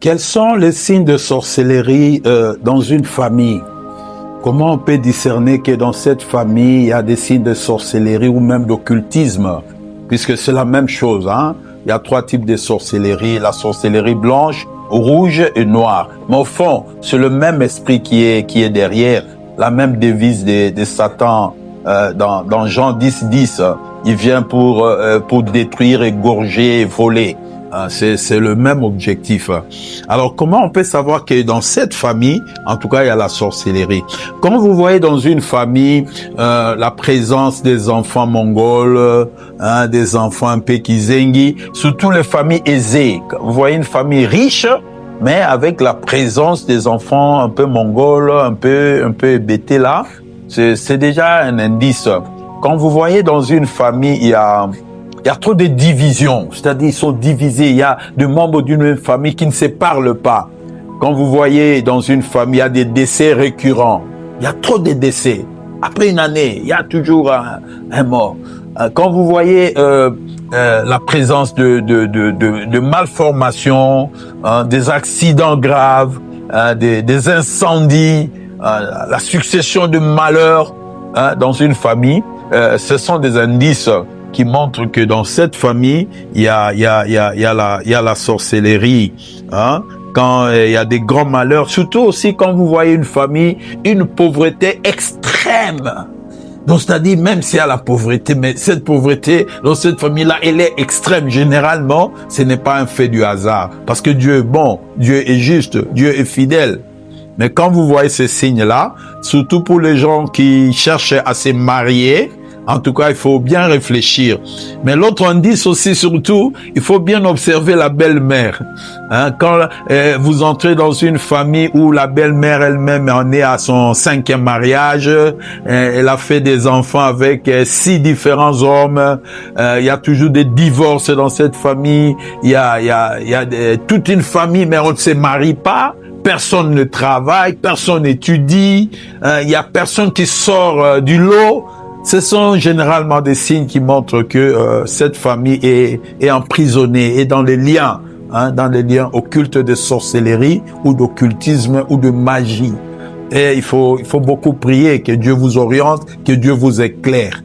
Quels sont les signes de sorcellerie dans une famille? Comment on peut discerner que dans cette famille, il y a des signes de sorcellerie ou même d'occultisme? Puisque c'est la même chose, hein? Il y a trois types de sorcellerie. La sorcellerie blanche, rouge et noire. Mais au fond, c'est le même esprit qui est derrière. La même devise de Satan dans Jean 10:10. Il vient pour détruire, égorger, voler. C'est le même objectif. Alors, comment on peut savoir que dans cette famille, en tout cas, il y a la sorcellerie? Quand vous voyez dans une famille la présence des enfants mongols, des enfants un peu kizengi, surtout les familles aisées, vous voyez une famille riche, mais avec la présence des enfants un peu mongols, un peu hébétés là, c'est déjà un indice. Quand vous voyez dans une famille, il y a trop de divisions, c'est-à-dire ils sont divisés. Il y a des membres d'une même famille qui ne se parlent pas. Quand vous voyez dans une famille, il y a des décès récurrents. Il y a trop de décès. Après une année, il y a toujours un mort. Quand vous voyez la présence de malformations, des accidents graves, des incendies, la succession de malheurs dans une famille, ce sont des indices qui montre que dans cette famille, il y a la sorcellerie, hein. Quand il y a des grands malheurs, surtout aussi quand vous voyez une famille, une pauvreté extrême. Donc, c'est-à-dire, même s'il y a la pauvreté, mais cette pauvreté, dans cette famille-là, elle est extrême. Généralement, ce n'est pas un fait du hasard. Parce que Dieu est bon, Dieu est juste, Dieu est fidèle. Mais quand vous voyez ces signes-là, surtout pour les gens qui cherchent à se marier, en tout cas, il faut bien réfléchir. Mais l'autre indice aussi, surtout, il faut bien observer la belle-mère. Hein, quand vous entrez dans une famille où la belle-mère elle-même en est à son 5e mariage, elle a fait des enfants avec 6 différents hommes, il y a toujours des divorces dans cette famille, il y a toute une famille, mais on ne se marie pas. Personne ne travaille, personne n'étudie, il y a personne qui sort du lot. Ce sont généralement des signes qui montrent que cette famille est emprisonnée, est dans les liens, dans les liens occultes de sorcellerie ou d'occultisme ou de magie. Et il faut beaucoup prier que Dieu vous oriente, que Dieu vous éclaire.